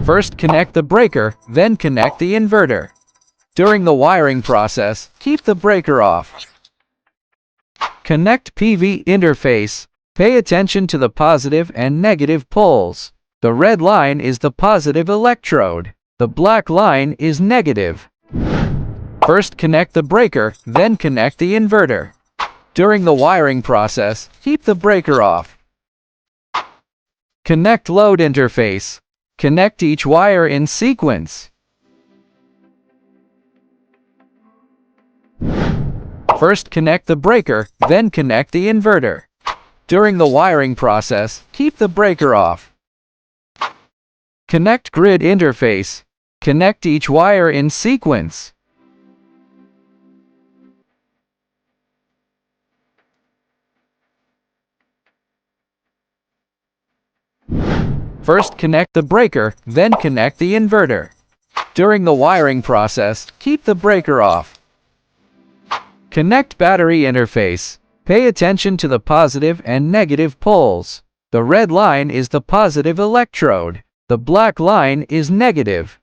First connect the breaker, then connect the inverter. During the wiring process, keep the breaker off. Connect PV interface. Pay attention to the positive and negative poles. The red line is the positive electrode. The black line is negative. First connect the breaker, then connect the inverter. During the wiring process, keep the breaker off. Connect load interface. Connect each wire in sequence. First connect the breaker, then connect the inverter. During the wiring process, keep the breaker off. Connect grid interface. Connect each wire in sequence. First connect the breaker, then connect the inverter. During the wiring process, keep the breaker off. Connect battery interface. Pay attention to the positive and negative poles. The red line is the positive electrode. The black line is negative.